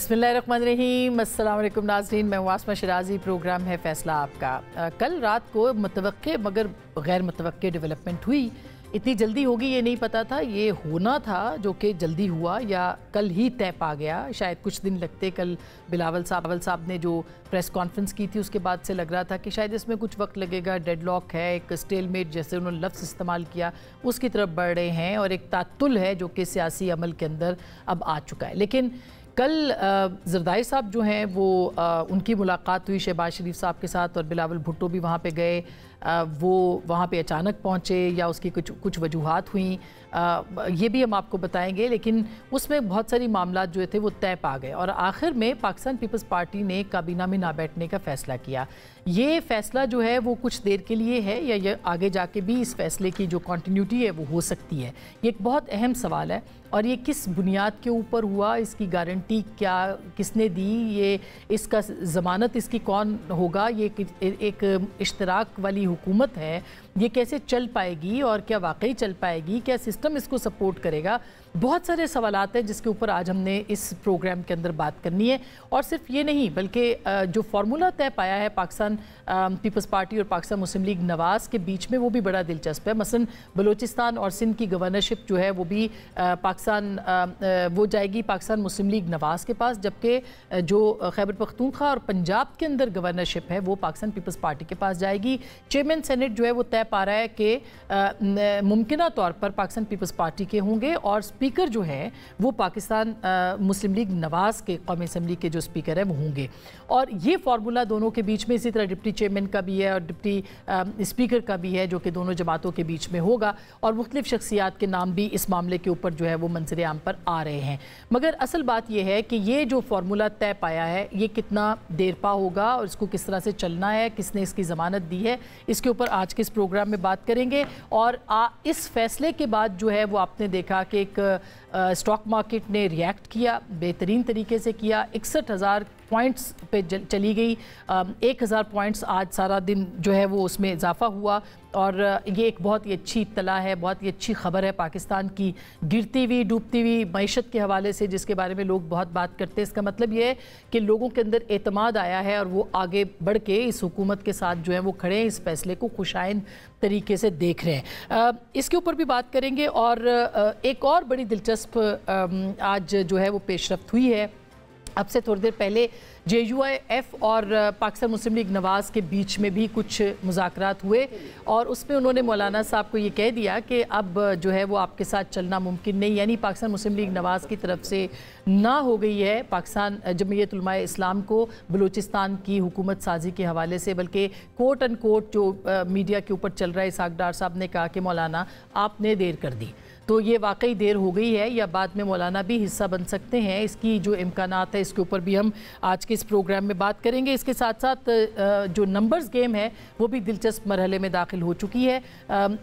बिस्मिल्लाहिर्रहमानिर्रहीम। अस्सलाम वालेकुम नाज़रीन, मैं वास्मा शिराजी। प्रोग्राम है फैसला आपका। कल रात को मुतवक्के मगर गैर मुतवक्के डेवलपमेंट हुई। इतनी जल्दी होगी ये नहीं पता था, ये होना था जो कि जल्दी हुआ या कल ही तय पा गया। शायद कुछ दिन लगते। कल बिलावल साहब ने जो प्रेस कॉन्फ्रेंस की थी उसके बाद से लग रहा था कि शायद इसमें कुछ वक्त लगेगा, डेडलॉक है, एक स्टेलमेट जैसे उन्होंने लफ्ज़ इस्तेमाल किया उसकी तरफ बढ़ रहे हैं और एक तातुल है जो कि सियासी अमल के अंदर अब आ चुका है। लेकिन कल ज़रदारी साहब जो हैं वो उनकी मुलाकात हुई शहबाज शरीफ साहब के साथ और बिलावल भुट्टो भी वहाँ पे गए। वो वहाँ पे अचानक पहुँचे या उसकी कुछ वजूहात हुई, ये भी हम आपको बताएंगे। लेकिन उसमें बहुत सारी मामलात जो थे वो तय पा गए और आखिर में पाकिस्तान पीपल्स पार्टी ने काबीना में ना बैठने का फ़ैसला किया। ये फ़ैसला जो है वो कुछ देर के लिए है या ये आगे जाके भी इस फ़ैसले की जो कंटिन्यूटी है वो हो सकती है। ये एक बहुत अहम सवाल है और ये किस बुनियाद के ऊपर हुआ, इसकी गारंटी क्या किसने दी, ये इसका ज़मानत इसकी कौन होगा, ये एक इश्तराक वाली हुकूमत है, ये कैसे चल पाएगी और क्या वाकई चल पाएगी, क्या सिस्टम इसको सपोर्ट करेगा। बहुत सारे सवालात हैं जिसके ऊपर आज हमने इस प्रोग्राम के अंदर बात करनी है। और सिर्फ ये नहीं बल्कि जो फार्मूला तय पाया है पाकिस्तान पीपल्स पार्टी और पाकिस्तान मुस्लिम लीग नवाज़ के बीच में वो भी बड़ा दिलचस्प है। मसलन बलूचिस्तान और सिंध की गवर्नरशिप जो है वो भी वो जाएगी पाकिस्तान मुस्लिम लीग नवाज़ के पास, जबकि जो खैबर पख्तूनख्वा और पंजाब के अंदर गवर्नरशिप है वो पाकिस्तान पीपल्स पार्टी के पास जाएगी। चेयरमैन सेनेट जो है वो तय पा रहा है कि मुमकिन तौर पर पाकिस्तान पीपल्स पार्टी के होंगे और स्पीकर जो है वो पाकिस्तान मुस्लिम लीग नवाज़ के कौमी असम्बली के जो स्पीकर हैं वो होंगे। और ये फार्मूला दोनों के बीच में, इसी तरह डिप्टी चेयरमैन का भी है और डिप्टी स्पीकर का भी है जो कि दोनों जमातों के बीच में होगा। और मुख्तलिफ शख्सियात के नाम भी इस मामले के ऊपर जो है वो मंजर आम पर आ रहे हैं। मगर असल बात यह है कि ये जो फार्मूला तय पाया है ये कितना देरपा होगा और इसको किस तरह से चलना है, किसने इसकी ज़मानत दी है, इसके ऊपर आज के इस प्रोग्राम में बात करेंगे। और इस फैसले के बाद जो है वो आपने देखा कि एक स्टॉक मार्केट ने रिएक्ट किया, बेहतरीन तरीके से किया। 61,000 पॉइंट्स पे चली गई। 1,000 पॉइंट्स आज सारा दिन जो है वो उसमें इजाफा हुआ और ये एक बहुत ही अच्छी इत्तला है, बहुत ही अच्छी खबर है पाकिस्तान की गिरती हुई डूबती हुई मईशत के हवाले से, जिसके बारे में लोग बहुत बात करते हैं। इसका मतलब ये है कि लोगों के अंदर एतमाद आया है और वो आगे बढ़ के इस हुकूमत के साथ जो है वो खड़े हैं, इस फैसले को खुशाइन तरीके से देख रहे हैं। इसके ऊपर भी बात करेंगे। और एक और बड़ी दिलचस्प आज जो है वो पेशरफ्त हुई है। अब से थोड़ी देर पहले JUIF और पाकिस्तान मुस्लिम लीग नवाज़ के बीच में भी कुछ मुज़ाकरात हुए और उसमें उन्होंने मौलाना साहब को ये कह दिया कि अब जो है वो आपके साथ चलना मुमकिन नहीं, यानी पाकिस्तान मुस्लिम लीग नवाज़ की तरफ से ना हो गई है पाकिस्तान जमीयत उलमा इस्लाम को बलूचिस्तान की हुकूमत साजी के हवाले से। बल्कि कोट एंड कोट जो मीडिया के ऊपर चल रहा है, इसहाक डार साहब ने कहा कि मौलाना आपने देर कर दी। तो ये वाकई देर हो गई है या बाद में मौलाना भी हिस्सा बन सकते हैं, इसकी जो इम्कानात है इसके ऊपर भी हम आज के इस प्रोग्राम में बात करेंगे। इसके साथ साथ जो नंबर्स गेम है वो भी दिलचस्प मरहले में दाखिल हो चुकी है।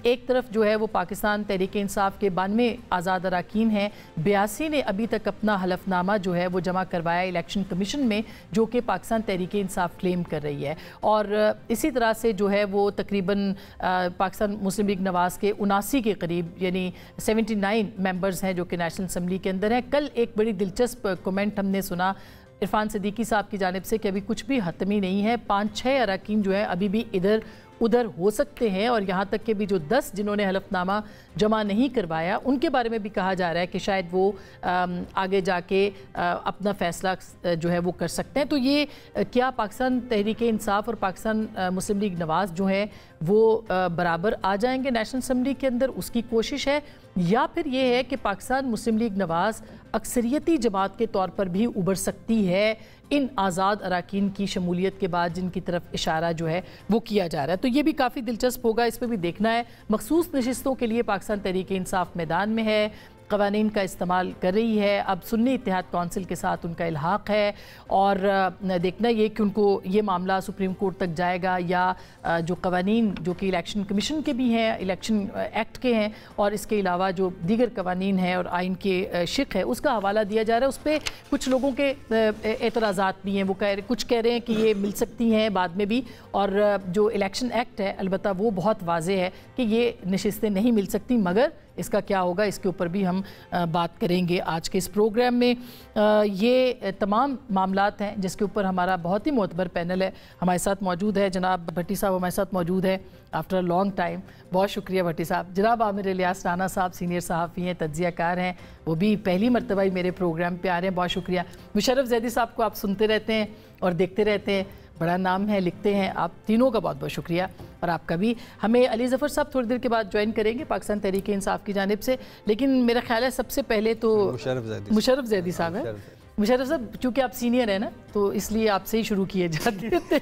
एक तरफ जो है वो पाकिस्तान तहरीक इंसाफ के 92 आज़ाद अरकान हैं, 82 ने अभी तक अपना हलफनामा जो है वो जमा करवाया इलेक्शन कमीशन में, जो कि पाकिस्तान तहरीक इंसाफ क्लेम कर रही है। और इसी तरह से जो है वो तकरीबन पाकिस्तान मुस्लिम लीग नवाज़ के 79 के करीब यानी 79 मेंबर्स हैं जो कि नेशनल असम्बली के अंदर हैं। कल एक बड़ी दिलचस्प कमेंट हमने सुना इरफान सिद्दीकी साहब की जानिब से कि अभी कुछ भी हतमी नहीं है, 5-6 अरकान जो है अभी भी इधर उधर हो सकते हैं और यहाँ तक कि भी जो 10 जिन्होंने हलफनामा जमा नहीं करवाया उनके बारे में भी कहा जा रहा है कि शायद वो आगे जाके अपना फ़ैसला जो है वो कर सकते हैं। तो ये क्या पाकिस्तान तहरीक इंसाफ और पाकिस्तान मुस्लिम लीग नवाज़ जो है वो बराबर आ जाएंगे नेशनल असम्बली के अंदर, उसकी कोशिश है, या फिर ये है कि पाकिस्तान मुस्लिम लीग नवाज़ अक्सरियती जमात के तौर पर भी उभर सकती है इन आज़ाद अरकान की शमूलियत के बाद जिनकी तरफ इशारा जो है वो किया जा रहा है। तो ये भी काफ़ी दिलचस्प होगा, इस पर भी देखना है। मखसूस नशिस्तों के लिए पाकिस्तान तहरीक इंसाफ मैदान में है, क़वानीन का इस्तेमाल कर रही है, अब सुन्नी इत्तेहाद कौंसिल के साथ उनका इल्हाक़ है और देखना ये कि उनको ये मामला सुप्रीम कोर्ट तक जाएगा या जो क़वानीन जो कि इलेक्शन कमीशन के भी हैं, इलेक्शन एक्ट के हैं और इसके अलावा जो दीगर क़वानीन हैं और आइन के शिक है उसका हवाला दिया जा रहा है। उस पर कुछ लोगों के एतराज़ात भी हैं, वो कुछ कह रहे हैं कि ये मिल सकती हैं बाद में भी, और जो इलेक्शन एक्ट है अलबत्ता वो बहुत वाज़ेह है कि ये नशिस्तें नहीं मिल सकती, मगर इसका क्या होगा इसके ऊपर भी हम हम बात करेंगे आज के इस प्रोग्राम में। ये तमाम मामलात हैं जिसके ऊपर हमारा बहुत ही मोतबर पैनल है, हमारे साथ मौजूद है। जनाब भट्टी साहब हमारे साथ मौजूद है आफ्टर अ लॉन्ग टाइम, बहुत शुक्रिया भट्टी साहब। जनाब आमिर इलियास राना साहब सीनियर सहाफ़ी हैं, तज्ज़ियाकार हैं, वो भी पहली मरतबा ही मेरे प्रोग्राम पे आ रहे हैं, बहुत शुक्रिया। मुशर्रफ ज़ैदी साहब को आप सुनते रहते हैं और देखते रहते हैं, बड़ा नाम है, लिखते हैं, आप तीनों का बहुत बहुत शुक्रिया। और आपका भी। हमें अली ज़फ़र साहब थोड़ी देर के बाद ज्वाइन करेंगे पाकिस्तान तहरीक इंसाफ की जानिब से, लेकिन मेरा ख्याल है सबसे पहले तो मुशर्रफ ज़ैदी साहब है। मुशर्रफ साहब चूँकि आप सीनियर हैं ना, तो इसलिए आपसे ही शुरू किए जाते थे।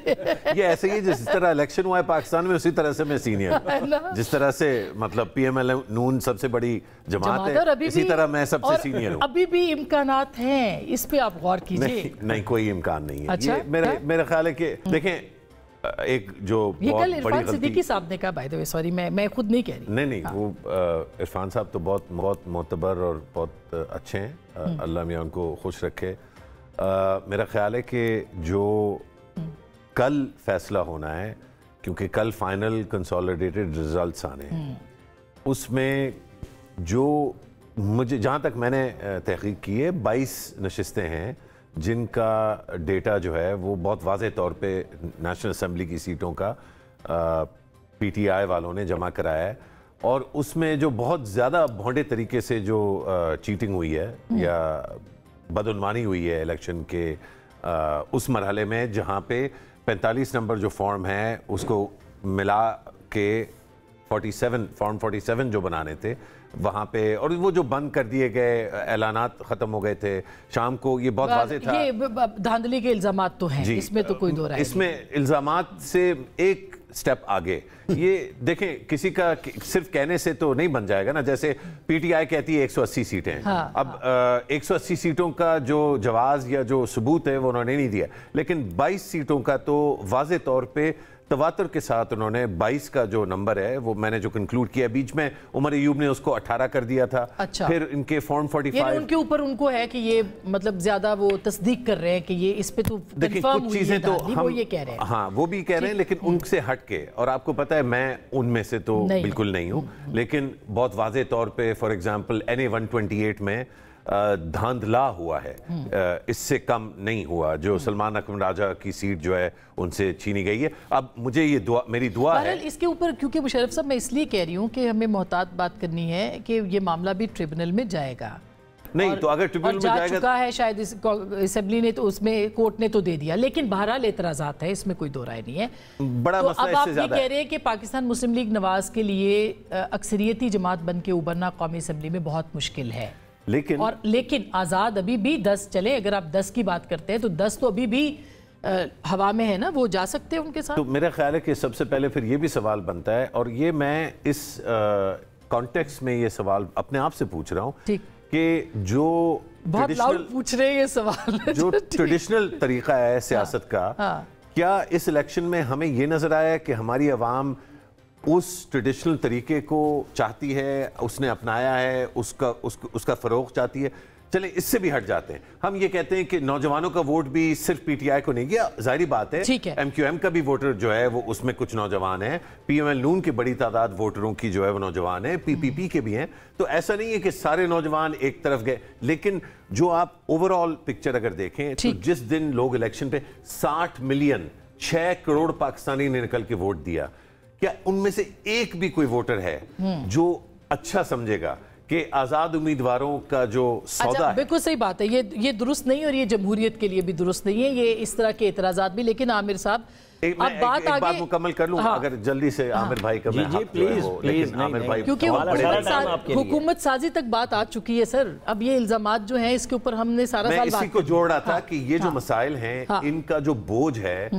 ये ऐसे ही जिस तरह इलेक्शन हुआ है पाकिस्तान में, उसी तरह से मैं सीनियर, जिस तरह से मतलब PML नून सबसे बड़ी जमात है, इसी तरह मैं सबसे सीनियर हूँ। अभी भी इम्कानात हैं, इस पे आप गौर कीजिए। नहीं कोई इम्कान नहीं है। अच्छा, ये मेरा ख्याल है कि देखें, एक जो ये बहुत कल बड़ी इरफान गलती, सिद्दीकी साहब ने कहा, बाय द वे सॉरी मैं खुद नहीं कह रही। नहीं वो इरफान साहब तो बहुत मोतबर और बहुत अच्छे हैं, अल्लाह मियाँ उनको खुश रखे। मेरा ख्याल है कि जो कल फैसला होना है, क्योंकि कल फाइनल कंसोलिडेटेड रिजल्ट्स आने हैं, उसमें जो मुझे जहाँ तक मैंने तहकीक की है 22 नशिस्तें हैं जिनका डेटा जो है वो बहुत वाज़ेह तौर पे नेशनल असम्बली की सीटों का PTI वालों ने जमा कराया है, और उसमें जो बहुत ज़्यादा भोंडे तरीके से जो चीटिंग हुई है या बदउनवानी हुई है इलेक्शन के उस मरहले में, जहाँ पे 45 नंबर जो फॉर्म है उसको मिला के 47 जो बनाने थे वहाँ पे, और वो जो बंद कर दिए गए, ऐलानात ख़त्म हो गए थे शाम को, ये बहुत वाज़ेह था। ये धांधली के इल्ज़ामात तो हैं, इसमें तो कोई दो राय नहीं। इसमें इल्ज़ामात से एक स्टेप आगे, ये देखें किसी का सिर्फ कहने से तो नहीं बन जाएगा ना। जैसे PTI कहती है 180 सीटें, हाँ, अब 180 सीटों का जो जवाज़ या जो सबूत है वो उन्होंने नहीं दिया, लेकिन 22 सीटों का तो वाज़ेह तौर पे तवातुर के साथ उन्होंने 22 का जो नंबर है वो मैंने जो कंक्लूड किया, बीच में उमर अयूब ने उसको 18 कर दिया था। अच्छा। फिर इनके फॉर्म 45 उनके ऊपर उनको है कि ये मतलब ज्यादा वो तस्दीक कर रहे हैं कि ये इस पे तो देखिए कुछ चीजें तो हम ये कह रहे हैं, हाँ वो भी कह रहे हैं, लेकिन उनसे हट के, और आपको पता है मैं उनमें से तो बिल्कुल नहीं हूँ, लेकिन बहुत वाज़ेह तौर पे फॉर एग्जांपल NA 128 में धांधला हुआ है, इससे कम नहीं हुआ। जो सलमान अकरम राजा की सीट जो है उनसे छीनी गई है। अब मुझे ये मेरी दुआ है इसके ऊपर, क्योंकि मुशर्रफ साहब मैं इसलिए कह रही हूँ कि हमें मोहतात बात करनी है कि ये मामला भी ट्रिब्यूनल में जाएगा। नहीं तो अगर ट्रिब्यूनल में जाएगा, चुका है शायद असेंबली ने, तो उसमें कोर्ट ने तो दे दिया, लेकिन बहरहाल एतराज़ात है, इसमें कोई दो राय नहीं है। बड़ा तो मसला अब आप इससे ये कह रहे हैं कि पाकिस्तान मुस्लिम लीग नवाज के लिए अक्सरियती जमात बन के उभरना कौमी असेंबली में बहुत मुश्किल है, लेकिन आज़ाद अभी भी 10 चले, अगर आप 10 की बात करते हैं तो 10 तो अभी भी हवा में है ना, वो जा सकते हैं उनके साथ। तो मेरा ख्याल है कि सबसे पहले फिर ये भी सवाल बनता है, और ये मैं इस कॉन्टेक्स्ट में ये सवाल अपने आप से पूछ रहा हूँ कि जो बहुत लाउड पूछ रहे हैं ये सवाल, जो ट्रेडिशनल तरीका है सियासत का, क्या इस इलेक्शन में हमें ये नजर आया कि हमारी आवाम उस ट्रेडिशनल तरीके को चाहती है, उसने अपनाया है, उसका फरोग चाहती है? चले इससे भी हट जाते हैं, हम ये कहते हैं कि नौजवानों का वोट भी सिर्फ PTI को नहीं गया, जाहिर बात है MQM का भी वोटर जो है वो उसमें कुछ नौजवान है, PML नून की बड़ी तादाद वोटरों की जो है वो नौजवान है, PPP के भी हैं, तो ऐसा नहीं है कि सारे नौजवान एक तरफ गए। लेकिन जो आप ओवरऑल पिक्चर अगर देखें तो जिस दिन लोग इलेक्शन पे 60 मिलियन 6 करोड़ पाकिस्तानी ने निकल के वोट दिया, क्या उनमें से एक भी कोई वोटर है जो अच्छा समझेगा कि आजाद उम्मीदवारों का जो सौदा है? बिल्कुल सही बात है, ये दुरुस्त नहीं, और ये जमहूरियत के लिए भी दुरुस्त नहीं है, ये इस तरह के एतराजात भी। लेकिन आमिर साहब एक बात मुकम्मल कर लूं, अगर जल्दी से आमिर भाई का प्लीज आमिर भाई, क्योंकि हुकूमत साजी तक बात आ चुकी है सर, अब ये इल्जामात जो हैं इसके ऊपर हमने सारा साल इसी को जोड़ रहा था कि ये जो मसाइल हैं इनका जो बोझ है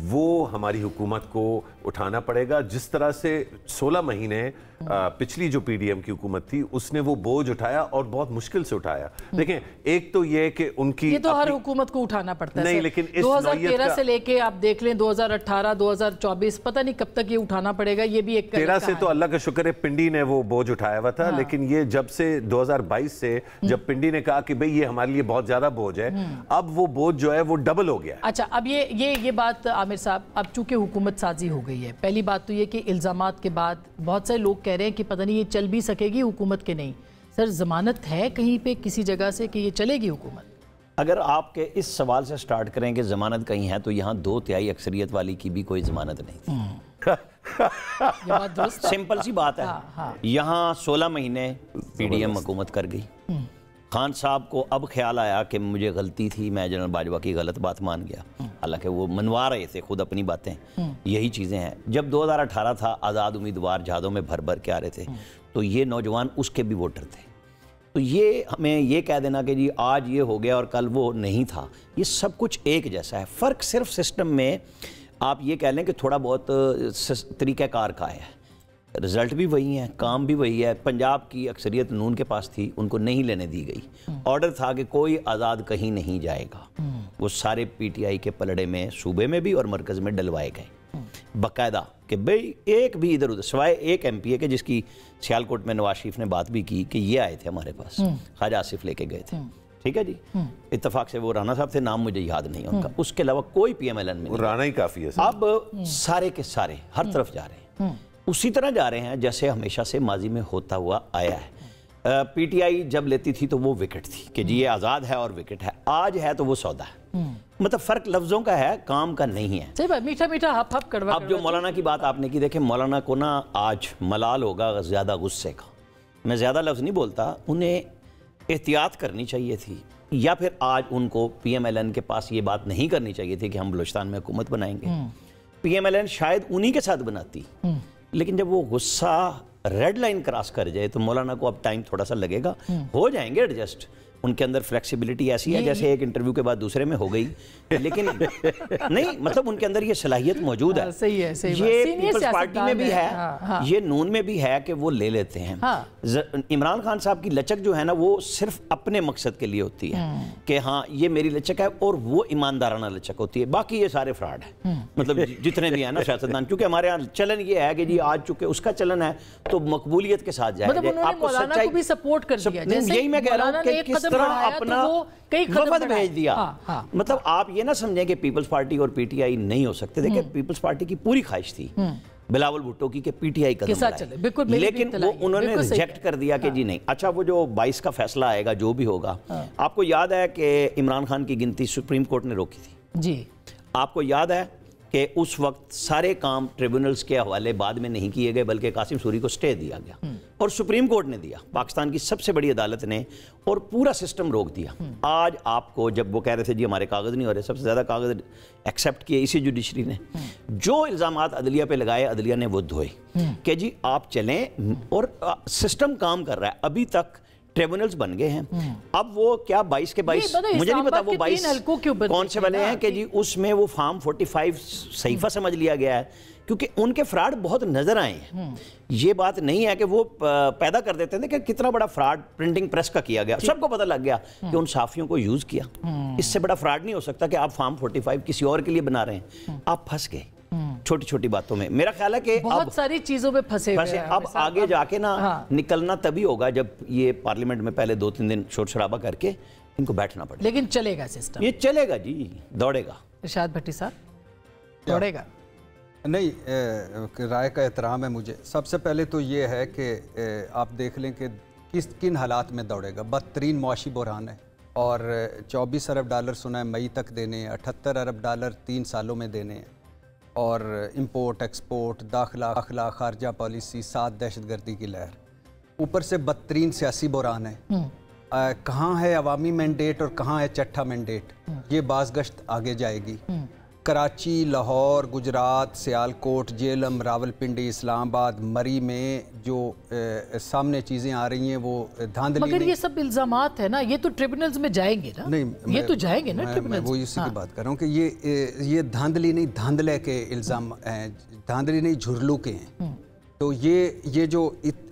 वो हमारी हुकूमत को उठाना पड़ेगा। जिस तरह से 16 महीने पिछली जो PDM की हुकूमत थी उसने वो बोझ उठाया और बहुत मुश्किल से उठाया। देखें एक तो ये कि उनकी ये तो हर हुकूमत को उठाना पड़ता है, नहीं लेकिन 2013 से लेके आप देख लें 2018 2024 पता नहीं कब तक ये उठाना पड़ेगा। ये भी एक 13 से तो अल्लाह का शुक्र है पिंडी ने वो बोझ उठाया हुआ था, लेकिन ये जब से 2022 से जब पिंडी ने कहा कि भाई ये हमारे लिए बहुत ज्यादा बोझ है, अब वो बोझ जो है वो डबल हो गया। अच्छा, अब ये बात आमिर साहब, अब चूंकि हुकूमत साजी हो गई है, पहली बात तो ये कि इल्जामात के बाद बहुत सारे लोग कह रहे हैं कि पता नहीं ये चल भी सकेगी हुकूमत के नहीं। सर ज़मानत है कहीं पे किसी जगह से कि ये चलेगी हुकूमत? अगर आपके इस सवाल से स्टार्ट करें कि ज़मानत कहीं है, तो यहाँ 2/3 अक्सरियत वाली की भी कोई ज़मानत नहीं थी। सिंपल सी बात है। यहाँ 16 महीने PDM हुकूमत कर गई। खान साहब को अब ख्याल आया कि मुझे गलती थी, मैं जनरल बाजवा की गलत बात मान गया, हालांकि वो मनवा रहे थे खुद अपनी बातें। यही चीज़ें हैं। जब 2018 था, आज़ाद उम्मीदवार जहाज़ों में भर भर के आ रहे थे, तो ये नौजवान उसके भी वोटर थे। तो ये हमें ये कह देना कि जी आज ये हो गया और कल वो नहीं था, ये सब कुछ एक जैसा है। फ़र्क सिर्फ सिस्टम में आप ये कह लें कि थोड़ा बहुत तरीक़ाकार का है, रिज़ल्ट भी वही है, काम भी वही है। पंजाब की अक्सरियत नून के पास थी, उनको नहीं लेने दी गई। ऑर्डर था कि कोई आज़ाद कहीं नहीं जाएगा। वो सारे PTI के पलड़े में सूबे में भी और मरकज़ में डलवाए गए बाकायदा कि भाई एक भी इधर उधर, सिवाय एक MPA के जिसकी सियालकोट में नवाज शरीफ ने बात भी की कि ये आए थे हमारे पास, ख्वाजा आसिफ लेके गए थे, ठीक है जी। इत्तेफाक से वो राणा साहब थे, नाम मुझे याद नहीं उनका। उसके अलावा कोई PMLN में राणा ही काफ़ी है। अब सारे के सारे हर तरफ जा रहे हैं, उसी तरह जा रहे हैं जैसे हमेशा से माजी में होता हुआ आया है। PTI जब लेती थी तो वो विकेट थी कि जी ये आज़ाद है और विकेट है। आज है तो वो सौदा है। मतलब फ़र्क लफ्ज़ों का है, काम का नहीं है। सही बात, मीठा मीठा हप हप कड़वा। अब जो मौलाना की बात आपने की, देखें मौलाना को ना आज मलाल होगा ज़्यादा गुस्से का। मैं ज़्यादा लफ्ज़ नहीं बोलता, उन्हें एहतियात करनी चाहिए थी, या फिर आज उनको PMLN के पास ये बात नहीं करनी चाहिए थी कि हम बलूचिस्तान में हुकूमत बनाएंगे। PMLN शायद उन्हीं के साथ बनाती, लेकिन जब वो गुस्सा रेड लाइन क्रॉस कर जाए तो मौलाना को अब टाइम थोड़ा सा लगेगा। हो जाएंगे एडजस्ट, उनके अंदर फ्लेक्सिबिलिटी ऐसी है जैसे एक इंटरव्यू के बाद दूसरे में हो गई, लेकिन नहीं मतलब उनके अंदर ये सलाहियत मौजूद है। सही है, सही ये पीपल्स पार्टी में भी है, ये नून में भी है कि वो ले लेते हैं। इमरान खान साहब की लचक जो है ना, वो सिर्फ अपने मकसद के लिए होती है कि हाँ ये मेरी लचक है, और वो ईमानदाराना लचक होती है। बाकी ये सारे फ्रॉड है, मतलब जितने भी है ना सियासतदान। क्योंकि हमारे यहाँ चलन ये है कि जी आज चुके उसका चलन है तो मकबूलियत के साथ जाए। मतलब उन्होंने मौलाना को भी सपोर्ट कर दिया, जैसे यही मैं कह रहा हूँ कि किस तरह अपना वफद भेज दिया। मतलब आप ये ना समझें कि पीपल्स पार्टी और PTI नहीं हो सकते। देखिए पीपल्स पार्टी की पूरी ख्वाहिश थी बिलावल भुट्टो की कि PTI कदम बढ़ाए, लेकिन वो उन्होंने रिजेक्ट कर दिया कि जी नहीं। अच्छा, वो जो 22 का फैसला आएगा जो भी होगा, आपको याद है कि इमरान खान की गिनती सुप्रीम कोर्ट ने रोकी थी जी। आपको याद है कि उस वक्त सारे काम ट्रिब्यूनल्स के हवाले बाद में नहीं किए गए, बल्कि कासिम सूरी को स्टे दिया गया और सुप्रीम कोर्ट ने दिया, पाकिस्तान की सबसे बड़ी अदालत ने, और पूरा सिस्टम रोक दिया। आज आपको जब वो कह रहे थे जी हमारे कागज़ नहीं हो रहे, सबसे ज़्यादा कागज़ एक्सेप्ट किए इसी जुडिशरी ने। जो इल्ज़ामात अदलिया पे लगाए, अदलिया ने वो धोए कि जी आप चलें, और सिस्टम काम कर रहा है। अभी तक ट्रिब्यूनल्स बन गए हैं। अब वो क्या 22 के 22, मुझे नहीं पता वो 22 कौन से वाले हैं कि जी उसमें वो फॉर्म 45 सहीफा समझ लिया गया है, क्योंकि उनके फ्रॉड बहुत नजर आए हैं। ये बात नहीं है कि वो पैदा कर देते थे कि कितना बड़ा फ्रॉड प्रिंटिंग प्रेस का किया गया, सबको पता लग गया कि उन साफियों को यूज किया। इससे बड़ा फ्रॉड नहीं हो सकता कि आप फॉर्म 45 किसी और के लिए बना रहे हैं। आप फंस गए छोटी छोटी बातों में। मेरा ख्याल है कि बहुत सारी चीजों में फंसे हुए हैं। अब आगे जाके ना निकलना तभी होगा जब ये पार्लियामेंट में पहले 2-3 दिन शोर शराबा करके इनको बैठना पड़ेगा। लेकिन चलेगा सिस्टम, ये चलेगा जी, दौड़ेगा। इरशाद भट्टी साहब, दौड़ेगा नहीं? राय का एहतराम है मुझे। सबसे पहले तो ये है कि आप देख लें कि किन हालात में दौड़ेगा। बदतरीन मुआशी बहरान है, और 24 अरब डॉलर सुना है मई तक देने हैं, 78 अरब डॉलर 3 सालों में देने हैं, और इंपोर्ट एक्सपोर्ट, दाखिला खारजा पॉलिसी, 7 दहशतगर्दी की लहर, ऊपर से बदतरीन सियासी बहरान है। कहाँ है अवामी मैंडेट और कहाँ है चट्ठा मैंडेट? ये बाज़गश्त आगे जाएगी। कराची, लाहौर, गुजरात, सियालकोट, जेलम, रावलपिंडी, इस्लामाबाद, मरी में जो सामने चीज़ें आ रही हैं वो धांधली। मगर ये सब इल्ज़ामात है ना, ये तो ट्रिब्यूनल्स में जाएंगे ना? नहीं, ये तो जाएंगे ना ट्रिब्यूनल्स। वो इसी की बात कर रहा हूँ कि ये धांधली नहीं, धांधले के इल्ज़ाम हैं, धांधली नहीं झुरलू के हैं। तो ये जो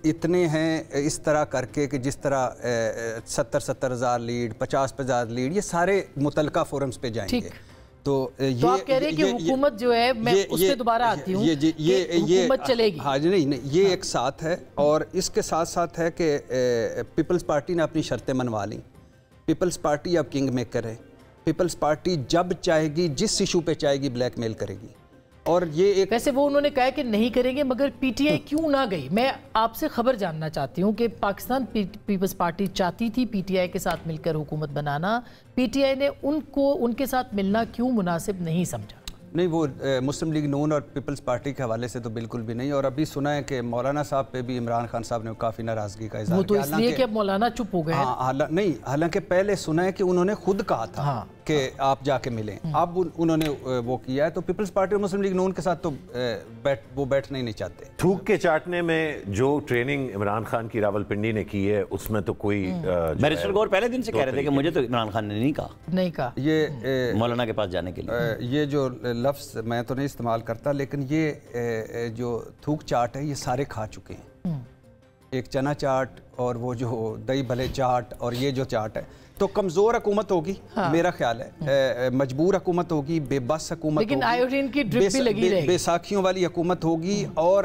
इतने हैं इस तरह करके कि जिस तरह 70 हज़ार लीड, 50 लीड, ये सारे मुतलका फोरम्स पे जाएंगे। तो आप कह रहे हैं कि हुकूमत जो है, मैं उस पे दोबारा आती हूँ, हुकूमत चलेगी। हाँ जी, नहीं, ये एक साथ है, और इसके साथ साथ है कि पीपल्स पार्टी ने अपनी शर्तें मनवा ली। पीपल्स पार्टी अब किंग मेकर है। पीपल्स पार्टी जब चाहेगी, जिस इशू पे चाहेगी, ब्लैकमेल करेगी। اور یہ ایک ویسے وہ انہوں نے کہا کہ نہیں کریں گے، مگر پی ٹی آئی کیوں نہ گئی؟ میں آپ سے خبر جاننا چاہتی ہوں کہ پاکستان پیپلز پارٹی چاہتی تھی پی ٹی آئی کے ساتھ مل کر حکومت بنانا، پی ٹی آئی نے ان کے ساتھ ملنا کیوں مناسب نہیں سمجھا؟ نہیں، وہ مسلم لیگ نون اور پیپلز پارٹی کے حوالے سے تو بالکل بھی نہیں، اور ابھی سنا ہے کہ مولانا صاحب پہ بھی عمران خان صاحب نے کافی ناراضگی کا اظہار کیا۔ وہ تو اس لیے کہ اب مولانا چپ ہو گئے نہیں، حالانکہ پہلے سنا ہے کہ انہوں نے خود کہا تھا کہ آپ جا کے ملیں، اب انہوں نے وہ کیا ہے، تو پیپلز پارٹی اور مسلم لیگ نون کے ساتھ تو وہ بیٹھنا ہی نہیں چاہتے۔ تھوک کے چاٹنے میں جو ٹریننگ عمران خان کی راولپنڈی نے کی ہے اس میں تو کوئی بیرسٹر گور پہلے دن سے کہہ رہے تھے کہ مجھے تو عمران خان نے نہیں کہا یہ مولانا کے پاس جانے کے لیے۔ یہ جو لفظ میں تو نہیں استعمال کرتا، لیکن یہ جو تھوک چاٹ ہے یہ سارے کھا چکے ہیں، ایک چنا چاٹ اور وہ جو دہی بھلے چاٹ اور یہ جو چاٹ ہے، تو کمزور حکومت ہوگی میرا خیال ہے، مجبور حکومت ہوگی، بے بس حکومت لیکن آیوڈین کی ڈرپ بھی لگی رہے گی، بے ساکھیوں والی حکومت ہوگی، اور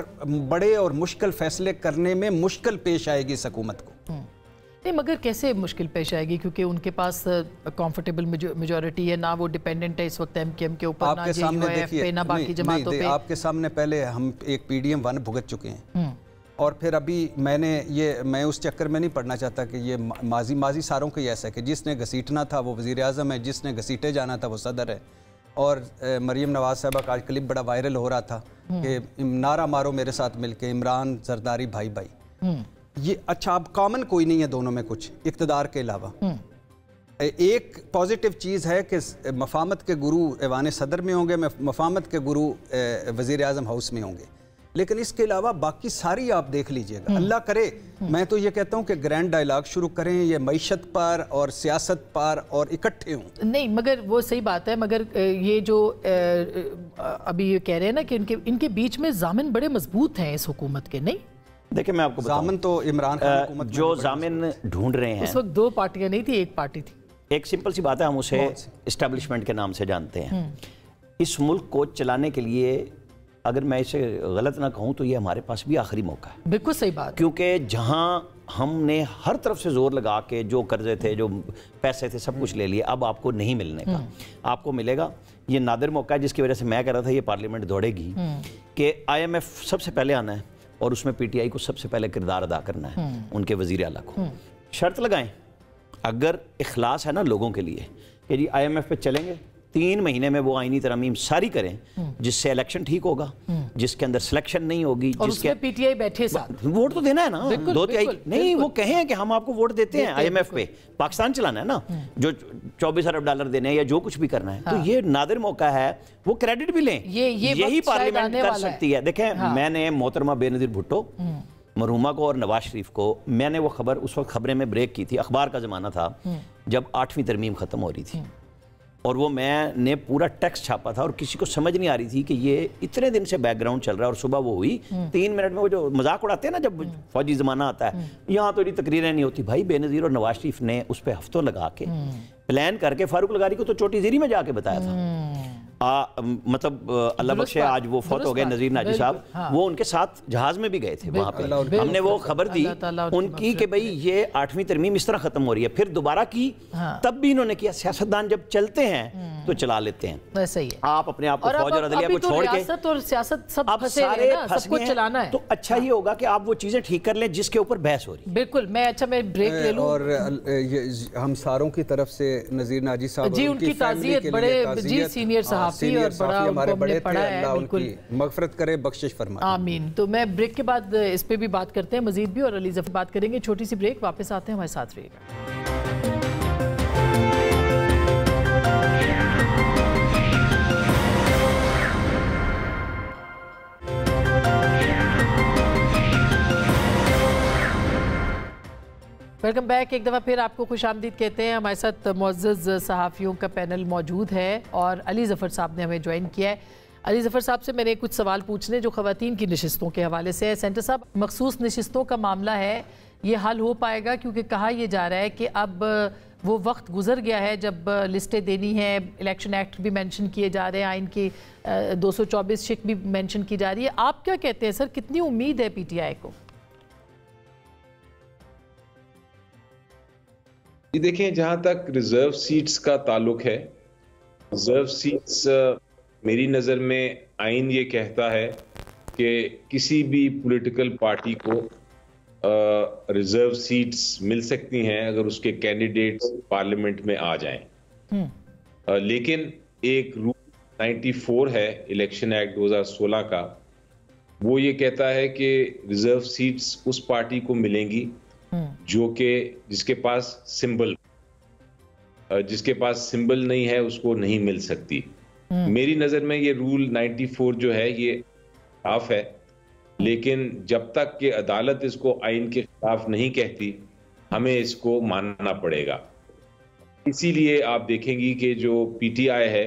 بڑے اور مشکل فیصلے کرنے میں مشکل پیش آئے گی اس حکومت کو۔ نہیں، مگر کیسے مشکل پیش آئے گی؟ کیونکہ ان کے پاس کمفرٹیبل میجورٹی ہے، نہ وہ ڈیپینڈنٹ ہے اس وقت ایم کیو ایم کے اوپر، نہ جے یو ایف پہ، نہ باقی جماعتوں پہ۔ آپ کے سامنے پہلے ہم ایک پی ڈی ایم 1 بھگت چکے ہیں، اور پھر ابھی میں اس چکر میں نہیں پڑھنا چاہتا کہ یہ ماضی ساروں کا ہی ایسا ہے کہ جس نے گھسیٹنا تھا وہ وزیر اعظم ہے، جس نے گھسیٹے جانا تھا وہ صدر ہے۔ اور مریم نواز صاحبہ کا آج کلپ بڑا وائرل ہو رہا تھا کہ نعرہ مارو میرے ساتھ مل کے، عمران زرداری بھائی بھائی۔ یہ اچھا، اب کامن کوئی نہیں ہے دونوں میں کچھ اقتدار کے علاوہ۔ ایک پازیٹیو چیز ہے کہ مفاہمت کے گرو ایوان صدر میں ہوں گے، مفاہمت کے گرو وزیر اعظم ہاؤس میں ہوں گے، لیکن اس کے علاوہ باقی ساری آپ دیکھ لیجئے گا۔ اللہ کرے، میں تو یہ کہتا ہوں کہ گرینڈ ڈائیلاگ شروع کریں یہ معیشت پر اور سیاست پر اور اکٹھے ہوں۔ نہیں، مگر وہ صحیح بات ہے، مگر یہ جو ابھی یہ کہہ رہے ہیں نا کہ ان کے بیچ میں ضامن بڑے مضبوط ہیں اس حکومت کے، نہیں؟ دیکھیں میں آپ کو بتاؤں، ضامن تو عمران خان حکومت جو ضامن ڈھونڈ رہے ہیں، اس وقت 2 پارٹیاں نہیں تھی، ایک پارٹی تھی۔ ایک سمپل سی بات ہے، ہم اسے اسٹیبلشمنٹ کے نام سے جانتے ہیں۔ اس ملک کو چلانے کے لیے اگر میں اسے غلط نہ کہوں تو یہ ہمارے پاس بھی آخری موقع ہے۔ بالکل صحیح بات، کیونکہ جہاں ہم نے ہر طرف سے زور لگا کے جو قرضے تھے، جو پیسے تھے، سب کچھ لے لیے، اب آپ کو نہیں ملنے کا، آپ کو ملے گا۔ یہ نادر موقع ہے جس کی وجہ سے میں کہہ رہا تھا یہ پارلیمنٹ دوڑے گی کہ آئی ایم ایف سب سے پہلے آنا ہے، اور اس میں پی ٹی آئی کو سب سے پہلے کردار ادا کرنا ہے، ان کے وزیر اعلیٰ کو۔ شرط لگائیں، اگر اخلاص ہے نا لوگوں کے لیے کہ جی آئی ایم ایف پہ چلیں گے، 3 مہینے میں وہ آئینی ترامیم ساری کریں جس سے الیکشن ٹھیک ہوگا، جس کے اندر سلیکشن نہیں ہوگی، اور اس میں پی ٹی آئی بیٹھے ساتھ ووٹ تو دینا ہے نا، 2/3 نہیں، وہ کہیں کہ ہم آپ کو ووٹ دیتے ہیں، آئی ایم ایف پہ پاکستان چلانا ہے نا، جو $24 ارب دینے ہیں یا جو کچھ بھی کرنا ہے، تو یہ نادر موقع ہے، وہ کریڈٹ بھی لیں، یہی پارلیمنٹ کر سکتی ہے۔ دیکھیں میں نے محترمہ بے نظیر بھٹو مرحومہ کو اور نواز شریف کو، میں نے وہ خبر اس وقت خبریں میں بریک کی تھی، اخبار کا زمانہ تھا جب 8ویں ترمیم ختم ہو رہی تھی، اور وہ میں نے پورا ٹیکسٹ چھاپا تھا، اور کسی کو سمجھ نہیں آ رہی تھی کہ یہ اتنے دن سے بیک گراؤنڈ چل رہا ہے، اور صبح وہ ہوئی 3 منٹ میں، وہ جو مذاق اڑاتے ہیں نا جب فوجی زمانہ آتا ہے، یہاں تو تقریریں نہیں ہوتی۔ بھائی بے نظیر اور نواز شریف نے اس پہ ہفتوں لگا کے پلان کر کے، فاروق لغاری کو تو چوٹی زیری میں جا کے بتایا تھا، مطلب اللہ بخشے آج وہ فوت ہو گئے نذیر ناجی صاحب، وہ ان کے ساتھ جہاز میں بھی گئے تھے وہاں پہ، ہم نے وہ خبر دی ان کی کہ بھئی یہ 8ویں ترمیم اس طرح ختم ہو رہی ہے، پھر دوبارہ کی، تب بھی انہوں نے کیا۔ سیاستدان جب چلتے ہیں تو چلا لیتے ہیں، ایسا ہی ہے، آپ اپنے آپ کو فوج اور عدلیہ کو چھوڑ کے ریاست اور سیاست سب اب پھنسے سارے ہیں نا، سب کچھ چلانا ہے، تو اچھا ہی ہوگا کہ آپ وہ چیزیں ٹھیک کر لیں جس کے اوپر بحث ہو رہی ہے۔ بالکل، میں بریک لے لوں، اور ہم ساروں کی طرف سے نذیر ناجی صاحب جی ان کی تعزیت، بڑے جی سینئر صحافی اور بڑا ہمارے بڑے تھے، اللہ ان بالکل کی مغفرت کرے، بخشش فرمائے، آمین۔ تو میں بریک کے بعد اس پہ بھی بات کرتے ہیں مزید بھی، اور علی ظفر بات کریں گے، چھوٹی سی بریک، واپس آتے ہیں، ہمارے ساتھ رہیے گا۔ ویلکم بیک، ایک دفعہ پھر آپ کو خوش آمدید کہتے ہیں۔ ہمارے ساتھ معزز صحافیوں کا پینل موجود ہے، اور علی ظفر صاحب نے ہمیں جوائن کیا ہے۔ علی ظفر صاحب سے میں نے کچھ سوال پوچھنے جو خواتین کی نشستوں کے حوالے سے ہے۔ سینٹر صاحب، مخصوص نشستوں کا معاملہ ہے، یہ حل ہو پائے گا؟ کیونکہ کہا یہ جا رہا ہے کہ اب وہ وقت گزر گیا ہے جب لسٹیں دینی ہیں، الیکشن ایکٹ بھی مینشن کیے جا رہے ہیں، آئین کی 224 شک بھی مینشن کی جا رہی ہے۔ آپ کیا کہتے ہیں سر، کتنی امید ہے پی ٹی آئی کو؟ دیکھیں، جہاں تک ریزرو سیٹس کا تعلق ہے، ریزرو سیٹس मेरी नज़र में आइन ये कहता है कि किसी भी पॉलिटिकल पार्टी को रिजर्व सीट्स मिल सकती हैं अगर उसके कैंडिडेट्स पार्लियामेंट में आ जाएं। लेकिन एक रूल 94 है इलेक्शन एक्ट 2016 का, वो ये कहता है कि रिजर्व सीट्स उस पार्टी को मिलेंगी जो कि जिसके पास सिंबल नहीं है उसको नहीं मिल सकती। मेरी नज़र में ये रूल 94 जो है ये साफ है, लेकिन जब तक कि अदालत इसको आइन के खिलाफ नहीं कहती हमें इसको मानना पड़ेगा। इसीलिए आप देखेंगी कि जो पीटीआई है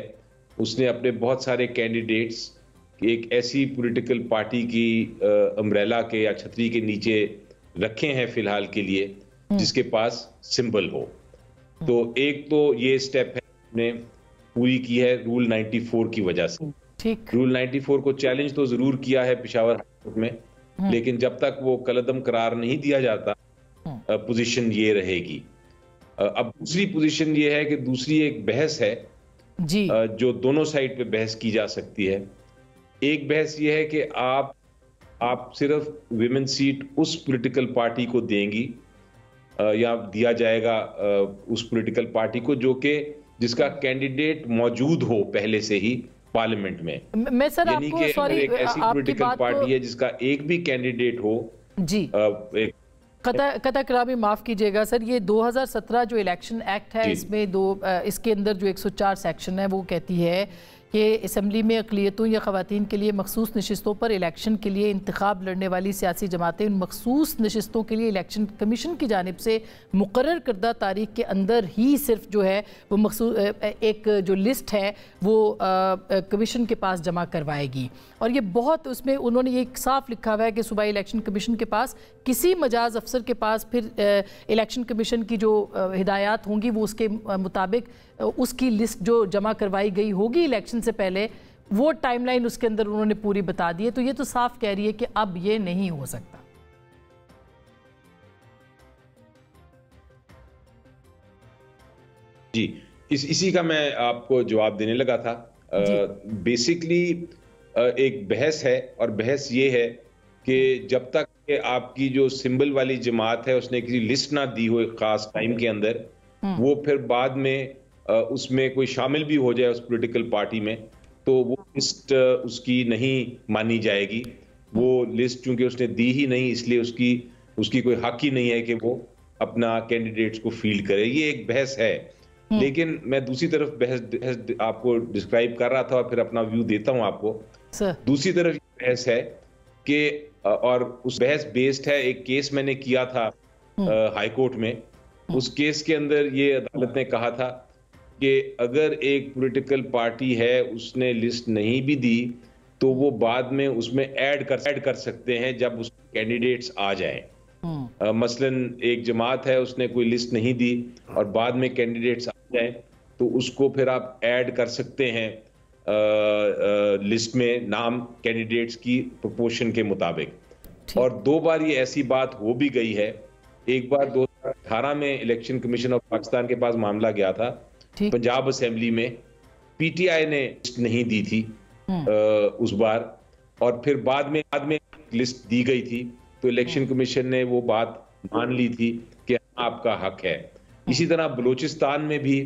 उसने अपने बहुत सारे कैंडिडेट्स एक ऐसी पॉलिटिकल पार्टी की अम्ब्रेला के या छतरी के नीचे रखे हैं फिलहाल के लिए जिसके पास सिंबल हो। तो एक तो ये स्टेप है ने पूरी की है रूल 94 की वजह से। ठीक। रूल 94 को चैलेंज तो जरूर किया है पेशावर हाई कोर्ट में, लेकिन जब तक वो कलअदम करार नहीं दिया जाता पोजीशन ये रहेगी। अब दूसरी पोजीशन ये है कि दूसरी एक बहस है जी जो दोनों साइड पे बहस की जा सकती है। एक बहस ये है कि आप सिर्फ विमेन सीट उस पॉलिटिकल पार्टी को देंगी या दिया जाएगा उस पॉलिटिकल पार्टी को जो कि जिसका कैंडिडेट मौजूद हो पहले से ही पार्लियामेंट में। मैं सर यानी कि अगर एक ऐसी पॉलिटिकल पार्टी है जिसका एक भी कैंडिडेट हो जी कता कलामी माफ कीजिएगा सर, ये 2017 जो इलेक्शन एक्ट है इसमें इसके अंदर जो 104 सेक्शन है वो कहती है कि असम्बली में अक़लियतों या ख़वातीन के लिए मखसूस नशिस्तों पर इलेक्शन के लिए इंतखाब लड़ने वाली सियासी जमातें उन मखसूस नशिस्तों के लिए इलेक्शन कमीशन की जानिब से मुकर्रर करदा तारीख के अंदर ही सिर्फ जो है वो मखसूस एक जो लिस्ट है वो कमीशन के पास जमा करवाएगी। और ये बहुत उसमें उन्होंने ये साफ लिखा हुआ है कि सूबाई इलेक्शन कमीशन के पास किसी मजाज अफसर के पास फिर इलेक्शन कमीशन की जो हिदायत होंगी वो उसके मुताबिक उसकी लिस्ट जो जमा करवाई गई होगी इलेक्शन से पहले वो टाइमलाइन उसके अंदर उन्होंने पूरी बता दी है। तो ये तो साफ कह रही है कि अब ये नहीं हो सकता। जी इसी का मैं आपको जवाब देने लगा था। बेसिकली एक बहस है और बहस ये है कि जब तक कि आपकी जो सिंबल वाली जमात है उसने किसी लिस्ट ना दी हो एक खास टाइम के अंदर, वो फिर बाद में उसमें कोई शामिल भी हो जाए उस पॉलिटिकल पार्टी में तो वो लिस्ट उसकी नहीं मानी जाएगी। वो लिस्ट चूंकि उसने दी ही नहीं इसलिए उसकी कोई हक ही नहीं है कि वो अपना कैंडिडेट्स को फील्ड करे। ये एक बहस है। लेकिन मैं दूसरी तरफ बहस आपको डिस्क्राइब कर रहा था और फिर अपना व्यू देता हूं आपको। दूसरी तरफ बहस है कि और उस बहस बेस्ड है एक केस मैंने किया था हाई कोर्ट में। उस केस के अंदर ये अदालत ने कहा था कि अगर एक पॉलिटिकल पार्टी है उसने लिस्ट नहीं भी दी तो वो बाद में उसमें ऐड कर सकते हैं जब उस कैंडिडेट्स आ जाएं। मसलन एक जमात है उसने कोई लिस्ट नहीं दी और बाद में कैंडिडेट्स आ जाएं तो उसको फिर आप ऐड कर सकते हैं लिस्ट में नाम कैंडिडेट्स की प्रोपोर्शन के मुताबिक। और 2 बार ये ऐसी बात हो भी गई है। एक बार 2018 में इलेक्शन कमीशन ऑफ पाकिस्तान के पास मामला गया था पंजाब असेंबली में, पीटीआई ने लिस्ट नहीं दी थी उस बार और फिर बाद में लिस्ट दी गई थी तो इलेक्शन कमीशन ने वो बात मान ली थी कि आपका हक है। इसी तरह बलूचिस्तान में भी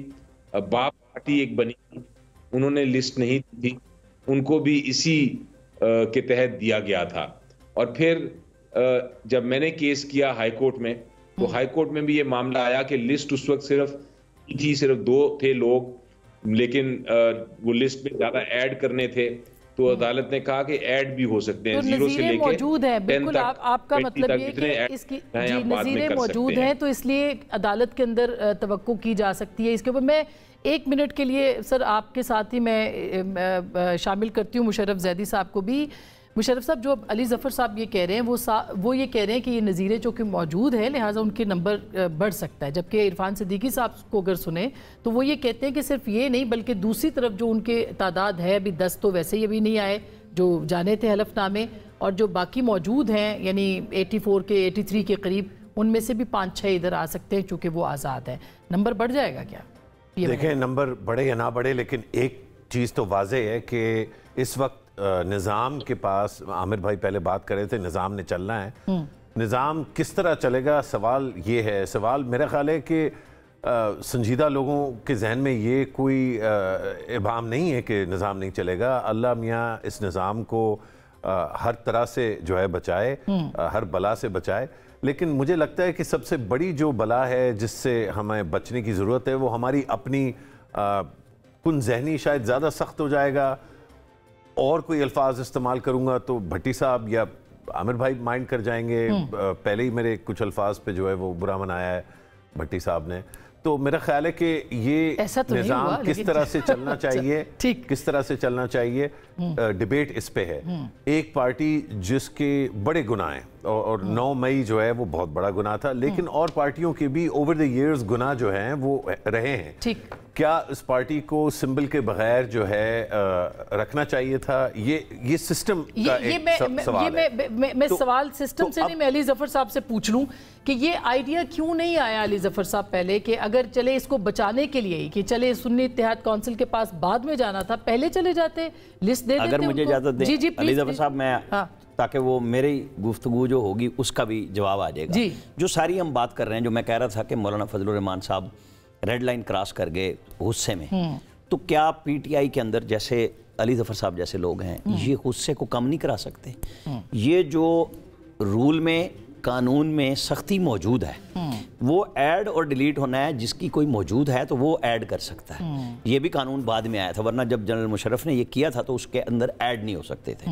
बाप पार्टी एक बनी, उन्होंने लिस्ट नहीं दी थी, उनको भी इसी के तहत दिया गया था। और फिर जब मैंने केस किया हाई कोर्ट में तो हाई कोर्ट में भी ये मामला आया कि लिस्ट उस वक्त सिर्फ 2 थे लोग, लेकिन वो लिस्ट में ज्यादा ऐड करने थे तो अदालत ने कहा कि ऐड भी हो सकते हैं। तो 0 से लेके मौजूद है। बिल्कुल आपका मतलब ये कि इसकी नज़ीरें मौजूद हैं तो इसलिए अदालत के अंदर तवक्को की जा सकती है। इसके ऊपर मैं 1 मिनट के लिए सर आपके साथ ही मैं शामिल करती हूँ मुशर्रफ जैदी साहब को भी। मुशर्रफ साहब, जो अली ज़फ़र साहब ये कह रहे हैं वो ये कह रहे हैं कि ये नज़ीरें जो कि मौजूद हैं लिहाजा उनके नंबर बढ़ सकता है, जबकि इरफान सिद्दीकी साहब को अगर सुने तो वो ये कहते हैं कि सिर्फ ये नहीं बल्कि दूसरी तरफ जो उनके तादाद है अभी 10 तो वैसे ही अभी नहीं आए जो जाने थे हलफनामे, और जो बाकी मौजूद हैं यानी 84 के 83 के करीब उनमें से भी 5-6 इधर आ सकते हैं चूँकि वो आज़ाद है। नंबर बढ़ जाएगा क्या? देखें नंबर बढ़े या ना बढ़े, लेकिन एक چیز تو واضح ہے کہ اس وقت نظام کے پاس، عامر بھائی پہلے بات کر رہے تھے نظام نے چلنا ہے، نظام کس طرح چلے گا، سوال یہ ہے. سوال میرا خیال ہے کہ سنجیدہ لوگوں کے ذہن میں یہ کوئی ابہام نہیں ہے کہ نظام نہیں چلے گا. اللہ میاں اس نظام کو ہر طرح سے جو ہے بچائے، ہر بلا سے بچائے. لیکن مجھے لگتا ہے کہ سب سے بڑی جو بلا ہے جس سے ہمیں بچنے کی ضرورت ہے وہ ہماری اپنی کن ذہنی شاید زیادہ سخت ہو جائے گا. اور کوئی الفاظ استعمال کروں گا تو بھٹی صاحب یا عامر بھائی مائنڈ کر جائیں گے. پہلے ہی میرے کچھ الفاظ پہ جو ہے وہ برا منایا ہے بھٹی صاحب نے. تو میرا خیال ہے کہ یہ نظام کس طرح سے چلنا چاہیے، کس طرح سے چلنا چاہیے، ڈیبیٹ اس پہ ہے. ایک پارٹی جس کے بڑے گناہ ہیں، اور 9 مئی جو ہے وہ بہت بڑا گناہ تھا، لیکن اور پارٹیوں کے بھی اوور دی ایئرز گناہ جو ہیں وہ رہے ہیں. کیا اس پارٹی کو سمبل کے بغیر جو ہے رکھنا چاہیے تھا؟ یہ سسٹم کا ایک سوال ہے. میں سوال سسٹم سے نہیں، میں علی ظفر صاحب سے پوچھ لوں کہ یہ آئیڈیا کیوں نہیں آیا علی ظفر صاحب پہلے، کہ اگر چلے اس کو بچانے کے لیے کہ چلے سنی اتحاد کونسل کے پاس بعد میں جانا تھا، پہلے چلے جاتے، لسٹ دے دیتے. اگر مجھے اجازت دیں علی ظفر صاحب، میں تاکہ وہ میری گفتگو جو ہوگی اس کا بھی جواب آ جائے گا. جو ساری ہم بات کر رہے ہیں، جو میں کہہ رہا تھا کہ مولانا فضل الرحمان صاحب ریڈ لائن کراس کر گئے غصے میں، تو کیا پی ٹی آئی کے اندر جیسے علی ظفر صاحب جیسے لوگ ہیں یہ غصے کو کم نہیں کرا سکتے؟ یہ جو رول میں، قانون میں سختی موجود ہے، وہ ایڈ اور ڈیلیٹ ہونا ہے. جس کی کوئی موجود ہے تو وہ ایڈ کر سکتا ہے. یہ بھی قانون بعد میں آیا تھا، ورنہ جب جنرل مشرف نے یہ کیا تھا تو اس کے اندر ایڈ نہیں ہو سکتے تھے.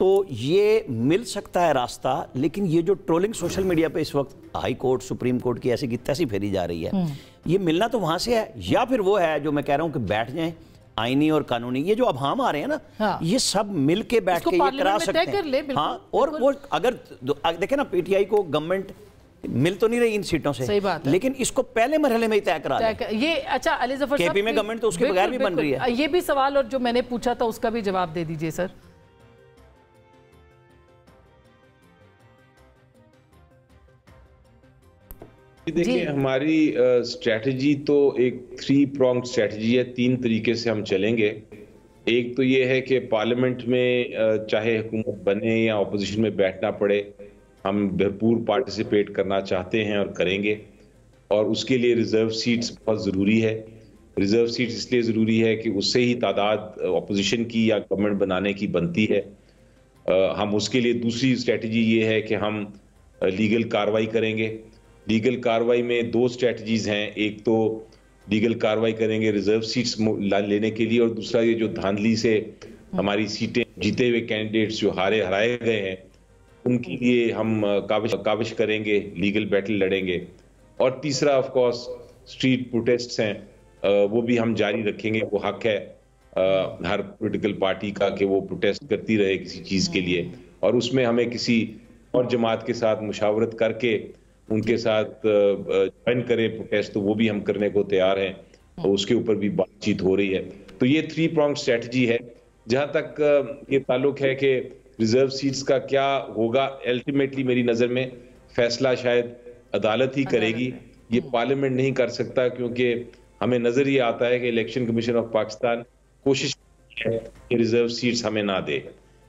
تو یہ مل سکتا ہے راستہ. لیکن یہ جو ٹرولنگ سوشل میڈیا پہ اس وقت ہائی کورٹ، سپریم کورٹ کی ایسی کی تیسی پھیری جا رہی ہے، یہ ملنا تو وہاں سے ہے، یا پھر وہ ہے جو میں کہہ رہا ہوں کہ بیٹھ جائیں آئینی اور قانونی. یہ جو ابہام آ رہے ہیں نا، یہ سب مل کے بیٹھ کے یہ کرا سکتے ہیں. ہاں، اور وہ اگر دیکھیں نا، پی ٹی آئی کو گورنمنٹ مل تو نہیں رہی ان سیٹوں سے، لیکن اس کو پہلے مرحلے میں ہی طے کرا دیں. یہ اچھا علی ظفر صاحب، کے پی میں گورنمنٹ تو اس کے بغیر بھی بن رہی ہے. یہ بھی سوال اور جو میں نے پوچھا تھا اس کا بھی جواب دے دیجئے سر. دیکھیں، ہماری اسٹریٹجی تو ایک 3 pronged اسٹریٹجی ہے. 3 طریقے سے ہم چلیں گے. ایک تو یہ ہے کہ پارلیمنٹ میں چاہے حکومت بنے یا اپوزیشن میں بیٹھنا پڑے، ہم بھرپور پارٹیسپیٹ کرنا چاہتے ہیں اور کریں گے. اور اس کے لیے ریزرو سیٹس بہت ضروری ہے. ریزرو سیٹس اس لیے ضروری ہے کہ اس سے ہی تعداد اپوزیشن کی یا گورنمنٹ بنانے کی بنتی ہے. ہم اس کے لیے دوسری اسٹریٹجی یہ ہے کہ ہم لیگل کاروائی کریں گے. لیگل کاروائی میں 2 اسٹریٹجیز ہیں. ایک تو لیگل کاروائی کریں گے ریزرو سیٹس لینے کے لیے، اور دوسرا یہ جو دھاندلی سے ہماری سیٹیں جیتے ہوئے کینڈیڈیٹس جو ہرائے گئے ہیں ان کے لیے ہم کاوش کریں گے، لیگل بیٹل لڑیں گے. اور تیسرا آف کورس اسٹریٹ پروٹیسٹس ہیں، وہ بھی ہم جاری رکھیں گے. وہ حق ہے ہر پولیٹیکل پارٹی کا کہ وہ پروٹیسٹ کرتی رہے کسی چیز کے لیے، اور اس میں ہمیں کسی اور جماعت کے ساتھ مشاورت کر کے ان کے ساتھ جوائن کرے پروٹیسٹ، تو وہ بھی ہم کرنے کو تیار ہیں، اور اس کے اوپر بھی بات چیت ہو رہی ہے. تو یہ 3 pronged اسٹریٹجی ہے. جہاں تک یہ تعلق ہے کہ ریزرو سیٹس کا کیا ہوگا، الٹیمیٹلی میری نظر میں فیصلہ شاید عدالت ہی کرے گی. یہ پارلیمنٹ نہیں کر سکتا، کیونکہ ہمیں نظر یہ آتا ہے کہ الیکشن کمیشن آف پاکستان کوشش ہے کہ ریزرو سیٹس ہمیں نہ دے.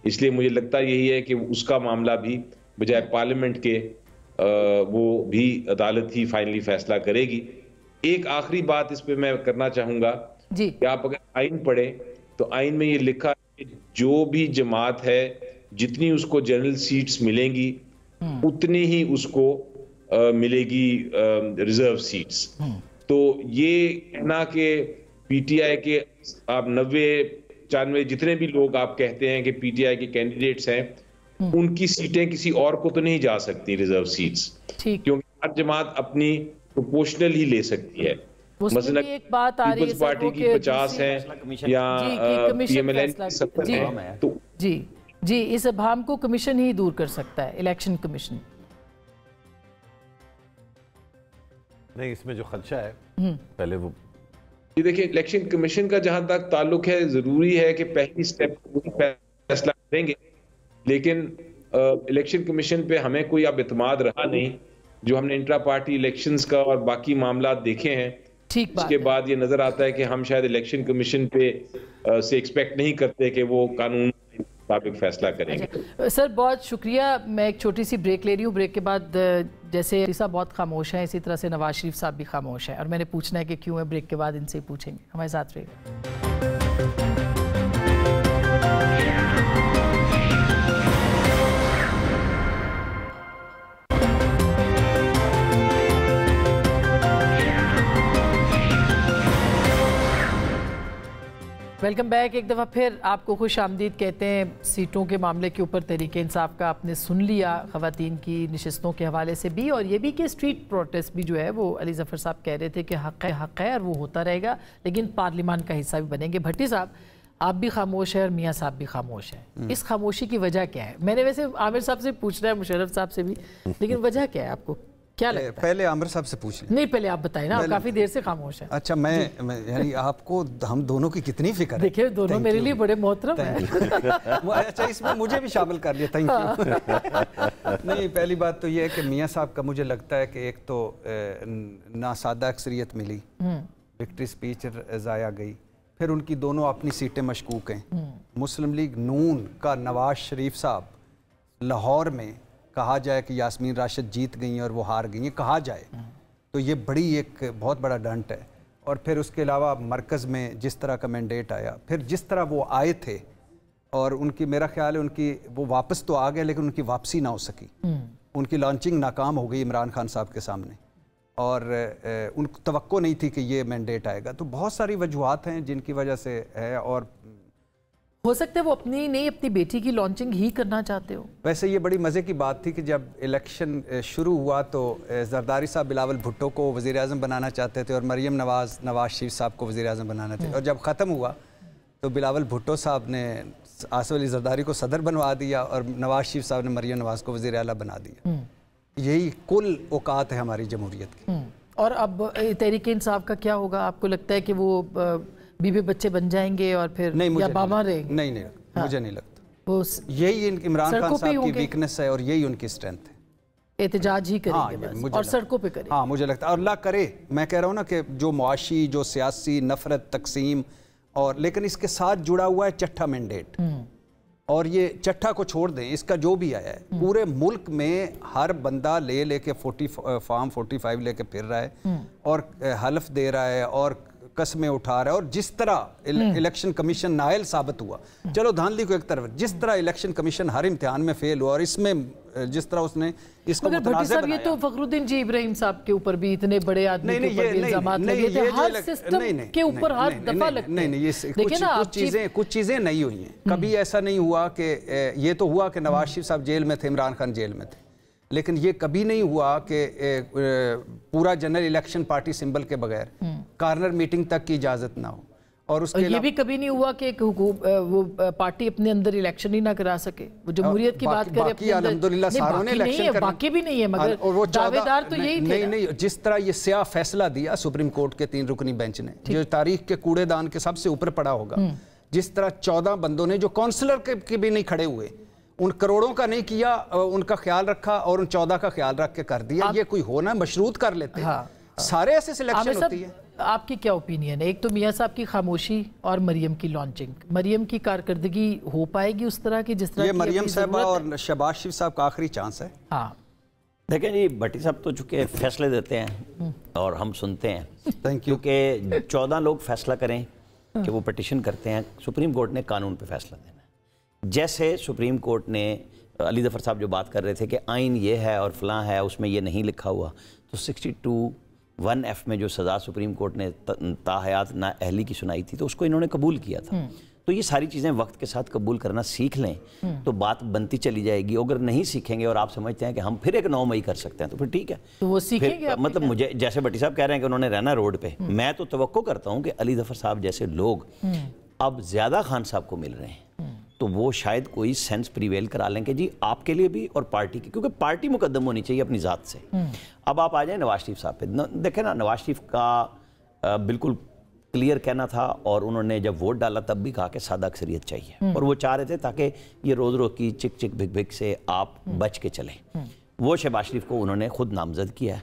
اس لیے مجھے لگتا یہی ہے کہ اس کا معاملہ بھی بجائے پارلیمنٹ کے وہ بھی عدالت ہی فائنلی فیصلہ کرے گی. ایک آخری بات اس پہ میں کرنا چاہوں گا کہ آپ اگر آئین پڑھیں تو آئین میں یہ لکھا ہے کہ جو بھی جماعت ہے جتنی اس کو جنرل سیٹس ملیں گی اتنی ہی اس کو ملے گی ریزرو سیٹس. تو یہ کہنا کہ پی ٹی آئی کے آپ 90-95 جتنے بھی لوگ آپ کہتے ہیں کہ پی ٹی آئی کے کینڈیڈیٹس ہیں، ان کی سیٹیں کسی اور کو تو نہیں جا سکتی ریزرو سیٹس، کیونکہ ہر جماعت اپنی پروپورشنل ہی لے سکتی ہے. مثلا پیپلز پارٹی کی 50 ہیں یا پی ایم ایل این کی 70 ہیں. تو جی اس ابہام کو کمیشن ہی دور کر سکتا ہے، الیکشن کمیشن. نہیں، اس میں جو خدشہ ہے پہلے وہ دیکھیں، الیکشن کمیشن کا جہاں تک تعلق ہے، ضروری ہے کہ پہلی سٹیپ فیصلہ کریں گے، لیکن الیکشن کمیشن پہ ہمیں کوئی اب اعتماد رہا نہیں. جو ہم نے انٹرا پارٹی الیکشنز کا اور باقی معاملات دیکھے ہیں، ठीक बात उसके बाद ये नजर आता है कि हम शायद इलेक्शन कमीशन पे से एक्सपेक्ट नहीं करते कि वो कानून मुताबिक फैसला करेंगे। सर बहुत शुक्रिया। मैं एक छोटी सी ब्रेक ले रही हूँ। ब्रेक के बाद जैसे साहब बहुत खामोश हैं, इसी तरह से नवाज शरीफ साहब भी खामोश हैं और मैंने पूछना है कि क्यों है। ब्रेक के बाद इनसे ही पूछेंगे। हमारे साथ रहिएगा। Welcome back. एक दफ़ा फिर आपको खुश आमदीद कहते हैं। सीटों के मामले के ऊपर तहरीक इंसाफ का आपने सुन लिया, ख़वातीन की नशस्तों के हवाले से भी, और ये भी कि स्ट्रीट प्रोटेस्ट भी जो है वो अली ज़फ़र साहब कह रहे थे कि हक़ है और वो होता रहेगा, लेकिन पार्लियामान का हिस्सा भी बनेंगे। भट्टी साहब आप भी खामोश हैं और मियाँ साहब भी खामोश हैं। इस खामोशी की वजह क्या है? मैंने वैसे आमिर साहब से पूछना है, मुशर्रफ साहब से भी, लेकिन वजह क्या है आपको क्या लगता है? पहले आमिर साहब से पूछ लें। नहीं पहले आप बताएं ना, काफ़ी देर से खामोश है। अच्छा मैं यानी आपको हम दोनों की कितनी फिक्र है। देखिए दोनों मेरे लिए बड़े मोहतरम हैं। अच्छा इसमें मुझे भी शामिल कर लिया, थैंक यू। नहीं पहली बात तो ये है कि मियाँ साहब का मुझे लगता है कि एक तो नासादा अक्सरियत मिली, विक्ट्री स्पीच ज़ाया गई, फिर उनकी दोनों अपनी सीटें मशकूक हैं। मुस्लिम लीग नून का नवाज शरीफ साहब लाहौर में कहा जाए कि यास्मीन राशिद जीत गई हैं और वो हार गई हैं, कहा जाए तो ये बड़ी एक बहुत बड़ा डंट है। और फिर उसके अलावा मरकज़ में जिस तरह का मैंडेट आया, फिर जिस तरह वो आए थे, और उनकी मेरा ख्याल है उनकी वो वापस तो आ गए लेकिन उनकी वापसी ना हो सकी। उनकी लॉन्चिंग नाकाम हो गई इमरान खान साहब के सामने, और उनको तवक्को नहीं थी कि ये मैंडेट आएगा। तो बहुत सारी वजूहात हैं जिनकी वजह से है, और हो सकता है वो अपनी नहीं अपनी बेटी की लॉन्चिंग ही करना चाहते हो। वैसे ये बड़ी मज़े की बात थी कि जब इलेक्शन शुरू हुआ तो जरदारी साहब बिलावल भुट्टो को वज़ीर आज़म बनाना चाहते थे और मरियम नवाज शरीफ साहब को वज़ीर आज़म बनाना थे, और जब ख़त्म हुआ तो बिलावल भुट्टो साहब ने आसिफ अली जरदारी को सदर बनवा दिया और नवाज शरीफ साहब ने मरियम नवाज को वज़ीर आला बना दिया। यही कुल औकात है हमारी जमहूरियत की। और अब तहरीक इंसाफ का क्या होगा? आपको लगता है कि वो बीबी बच्चे बन जाएंगे और फिर या बाबा रहेंगे? नहीं हाँ। मुझे नहीं लगता। वो यही इमरान खान साहब की वीकनेस है और यही उनकी स्ट्रेंथ है। एहतजाज ही करेंगे बस और सड़कों पे करेंगे। हाँ मुझे लगता है, और अल्लाह करे, मैं कह रहा हूँ ना कि जो मुआशी, जो सियासी नफरत, तकसीम, और लेकिन इसके साथ जुड़ा हुआ है चट्ठा मैंडेट, और ये चट्ठा को छोड़ दें, इसका जो भी आया है पूरे मुल्क में हर बंदा लेके फॉर्म 45 लेके फिर रहा है और हलफ दे रहा है और कस्में उठा रहा है। और जिस तरह इलेक्शन कमीशन नायल साबित हुआ, चलो धांधली को एक तरफ, जिस तरह इलेक्शन कमीशन हर इम्तिहान में फेल हुआ और इसमें जिस तरह उसने इसको मुतनाज़िर बनाया। ये तो फखरुद्दीन जी इब्राहिम साहब के ऊपर भी इतने बड़े आदमी के ऊपर इल्जामात लगे थे, हर सिस्टम के ऊपर हर दफा लगते हैं। नहीं, कुछ चीजें नहीं हुई हैं। कभी ऐसा नहीं हुआ कि ये तो हुआ कि नवाज शरीफ साहब जेल में थे, इमरान खान जेल में थे, लेकिन ये कभी नहीं हुआ कि पूरा जनरल इलेक्शन पार्टी सिंबल के बगैर कार्नर मीटिंग तक की इजाजत ना हो। और उसके ये भी कभी नहीं हुआ कि वो पार्टी अपने अंदर इलेक्शन ही ना करा सके। वो जमहूरियत की बात करें, बाकी अल्हम्दुलिल्लाह सारों ने इलेक्शन करा, बाकी भी नहीं है, मगर वो दावेदार तो यही थे। नहीं, जिस तरह ये स्याह फैसला दिया सुप्रीम कोर्ट के 3 रुकनी बेंच ने, जो तारीख के कूड़ेदान के सबसे ऊपर पड़ा होगा, जिस तरह 14 बंदों ने जो काउंसलर के भी नहीं खड़े हुए, उन करोड़ों का नहीं किया, उनका ख्याल रखा और उन 14 का ख्याल रख के कर दिया। ये कोई होना मशरूत कर लेते हैं। सारे ऐसे सिलेक्शन होती है। आपकी क्या ओपिनियन है? एक तो मियाँ साहब की खामोशी और मरियम की लॉन्चिंग, मरियम की कारकर्दगी हो पाएगी उस तरह की जिस तरह ये मरियम साहबा और शहबाज शरीफ साहब का आखिरी चांस है। हाँ देखें जी, भट्टी साहब तो चूँकि फैसले देते हैं और हम सुनते हैं, थैंक यू, क्योंकि 14 लोग फैसला करें कि वो पिटिशन करते हैं, सुप्रीम कोर्ट ने कानून पर फैसला देना है। जैसे सुप्रीम कोर्ट ने अली ज़फ़र साहब जो बात कर रहे थे कि आइन ये है और फलां है, उसमें ये नहीं लिखा हुआ, तो 62(1)(f) में जो सज़ा सुप्रीम कोर्ट ने ताहयात ना अहली की सुनाई थी, तो उसको इन्होंने कबूल किया था। तो ये सारी चीज़ें वक्त के साथ कबूल करना सीख लें तो बात बनती चली जाएगी। अगर नहीं सीखेंगे और आप समझते हैं कि हम फिर एक 9 मई कर सकते हैं, तो फिर ठीक है, तो वो सीखेंगे। मतलब मुझे जैसे भट्टी साहब कह रहे हैं कि उन्होंने रहना रोड पे, मैं तो तवक्को करता हूँ कि अली ज़फ़र साहब जैसे लोग अब ज़्यादा खान साहब को मिल रहे हैं, तो वो शायद कोई सेंस प्रिवेल करा लें कि जी आपके लिए भी और पार्टी की, क्योंकि पार्टी मुकद्दम होनी चाहिए अपनी ज़ात से। अब आप आ जाएं नवाज शरीफ साहब पे, देखें ना, नवाज शरीफ का बिल्कुल क्लियर कहना था, और उन्होंने जब वोट डाला तब भी कहा कि सादा अक्सरियत चाहिए, और वो चाह रहे थे ताकि ये रोज़ रोज़ की चिक चिक भिक भिक से आप बच के चलें। वो शहबाज शरीफ को उन्होंने खुद नामजद किया है।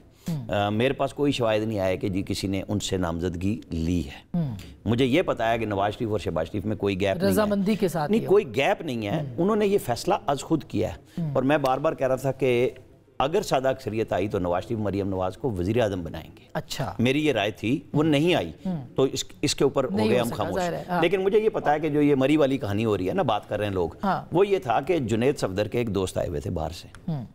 میرے پاس کوئی شواہد نہیں آیا کہ جی کسی نے ان سے نامزدگی لی ہے. مجھے یہ پتا ہے کہ نواز شریف اور شہباز شریف میں کوئی گیپ رضامندی کے ساتھ نہیں, کوئی گیپ نہیں ہے. انہوں نے یہ فیصلہ از خود کیا ہے. اور میں بار بار کہہ رہا تھا کہ اگر سادہ اکثریت آئی تو نواز شریف مریم نواز کو وزیر اعظم بنائیں گے. اچھا, میری یہ رائے تھی, وہ نہیں آئی تو اس کے اوپر ہو گئے ہم خاموش. لیکن مجھے یہ پتا ہے کہ جو یہ مری والی کہانی ہو رہی ہے نا, بات کر رہے ہیں لوگ, وہ یہ تھا کہ جنید صفدر کے ایک دوست آئے ہوئے تھے باہر سے,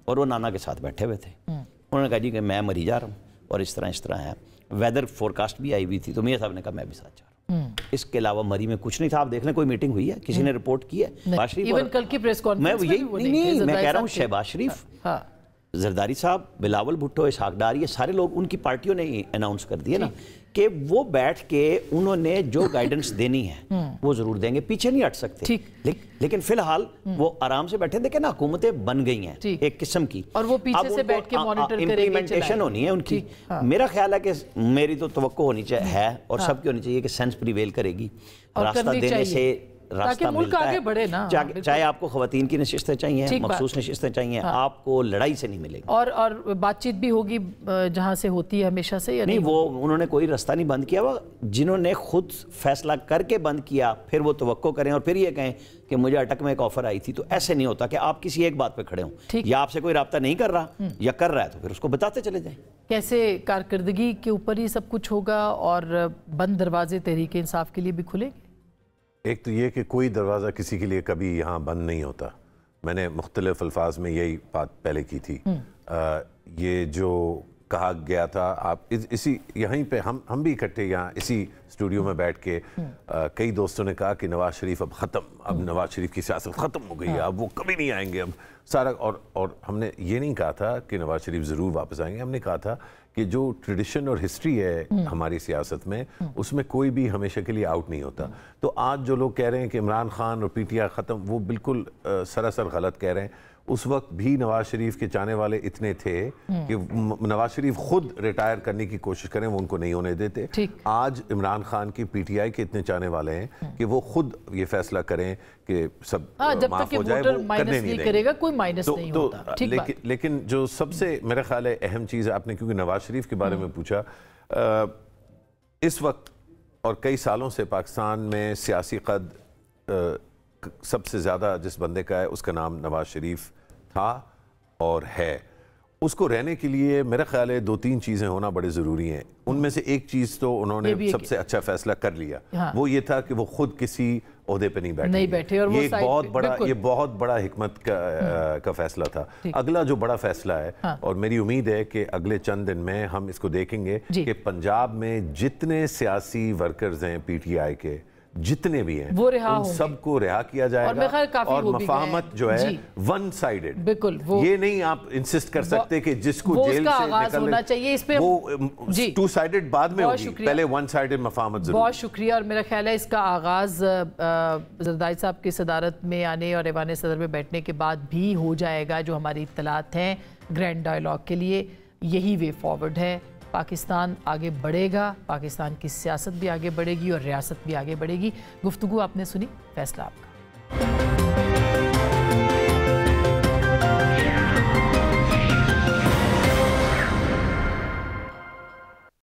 اور وہ نانا کے ساتھ بیٹھے ہوئے تھے. انہوں نے کہا جی کہ میں مری جا رہا ہوں اور اس طرح ہے. ویدر فورکاسٹ بھی آئی ہوئی تھی, تو میاں صاحب نے کہا میں بھی ساتھ جا رہا ہوں. اس کے علاوہ مری میں کچھ نہیں تھا. آپ دیکھ لیں کوئی میٹنگ ہوئی ہے, کسی نے رپورٹ کی ہے؟ ایون کل کی پریس کانفرنس میں کہہ رہا ہوں شہباز شریف, زرداری صاحب, بلاول بھٹو, اسحاق ڈار, یہ سارے لوگ ان کی پارٹیوں نے اناؤنس کر دیا نا کہ وہ بیٹھ کے انہوں نے جو گائیڈنس دینی ہے وہ ضرور دیں گے, پیچھے نہیں ہٹ سکتے. لیکن فی الحال وہ آرام سے بیٹھے. دیکھیں نا, حکومتیں بن گئی ہیں ایک قسم کی, اور وہ پیچھے سے بیٹھ کے مانیٹر کریں گے, امپلیمنٹیشن ہونی ہے ان کی. میرا خیال ہے کہ میری تو توقع ہونی چاہیے ہے, اور سب کی ہونی چاہیے کہ سینس پریویل کرے گی. راستہ دینے سے راستہ ملتا ہے. چاہے آپ کو خواتین کی نشستیں چاہیے, مخصوص نشستیں چاہیے, آپ کو لڑائی سے نہیں ملے گی. اور بات چیت بھی ہوگی جہاں سے ہوتی ہے ہمیشہ سے, یا نہیں؟ وہ انہوں نے کوئی راستہ نہیں بند کیا. وہ جنہوں نے خود فیصلہ کر کے بند کیا, پھر وہ توقع کریں اور پھر یہ کہیں کہ مجھے اٹک میں ایک آفر آئی تھی. تو ایسے نہیں ہوتا کہ آپ کسی ایک بات پہ کھڑے ہوں, یا آپ سے کوئی رابطہ نہیں کر رہا یا کر رہا ہے تو پھر اس کو بتاتے چلے جائیں. کیسے کارکردگی کے اوپر ہی سب کچھ ہوگا, اور بند دروازے تحریک انصاف کے لیے بھی کھلے گے؟ ایک تو یہ کہ کوئی دروازہ کسی کے لیے کبھی یہاں بند نہیں ہوتا. میں نے مختلف الفاظ میں یہی بات پہلے کی تھی. یہ جو کہا گیا تھا, آپ اسی یہیں پہ ہم بھی اکٹھے یہاں اسی اسٹوڈیو میں بیٹھ کے کئی دوستوں نے کہا کہ نواز شریف اب ختم, اب نواز شریف کی سیاست ختم ہو گئی ہے, اب وہ کبھی نہیں آئیں گے اب سارا. اور ہم نے یہ نہیں کہا تھا کہ نواز شریف ضرور واپس آئیں گے. ہم نے کہا تھا کہ جو ٹریڈیشن اور ہسٹری ہے ہماری سیاست میں, اس میں کوئی بھی ہمیشہ کے لیے آؤٹ نہیں ہوتا. تو آج جو لوگ کہہ رہے ہیں کہ عمران خان اور پی ٹی آئی ختم, وہ بالکل سراسر غلط کہہ رہے ہیں. اس وقت بھی نواز شریف کے چاہنے والے اتنے تھے کہ نواز شریف خود ریٹائر کرنے کی کوشش کریں, وہ ان کو نہیں ہونے دیتے. آج عمران خان کی پی ٹی آئی کے اتنے چاہنے والے ہیں کہ وہ خود یہ فیصلہ کریں کہ سب معاف ہو جائے, وہ کرنے نہیں دیں گے. کوئی مائنس نہیں ہوتا. لیکن جو سب سے میرا خیال ہے اہم چیز آپ نے کیونکہ نواز شریف کے بارے میں پوچھا, اس وقت اور کئی سالوں سے پاکستان میں سیاسی قد سب سے زیادہ جس بندے کا ہے, اس کا نام نواز شریف تھا اور ہے. اس کو رہنے کے لیے میرا خیال ہے 2-3 چیزیں ہونا بڑے ضروری ہیں. ان میں سے ایک چیز تو انہوں نے سب سے اچھا فیصلہ کر لیا, وہ یہ تھا کہ وہ خود کسی عہدے پہ نہیں بیٹھے. یہ ایک بہت بڑا حکمت کا فیصلہ تھا. اگلا جو بڑا فیصلہ ہے, اور میری امید ہے کہ اگلے چند دن میں ہم اس کو دیکھیں گے کہ پنجاب میں جتنے سیاسی ورکرز ہیں پی ٹی آئی کے, جتنے بھی ہیں, ان سب کو رہا کیا جائے گا. اور مفاہمت جو ہے ون سائیڈڈ, بالکل یہ نہیں آپ انسسٹ کر سکتے کہ جس کو جیل سے نکلنے, وہ ٹو سائیڈڈ بعد میں ہوگی, پہلے ون سائیڈڈ مفاہمت ضرور. بہت شکریہ. اور میرا خیال ہے اس کا آغاز زرداری صاحب کی صدارت میں آنے اور ایوان صدر میں بیٹھنے کے بعد بھی ہو جائے گا. جو ہماری اطلاعات ہیں گرینڈ ڈائیلاگ کے لیے, یہی وے فارورڈ ہے. پاکستان آگے بڑھے گا, پاکستان کی سیاست بھی آگے بڑھے گی اور ریاست بھی آگے بڑھے گی. گفتگو آپ نے سنی, فیصلہ آپ کا.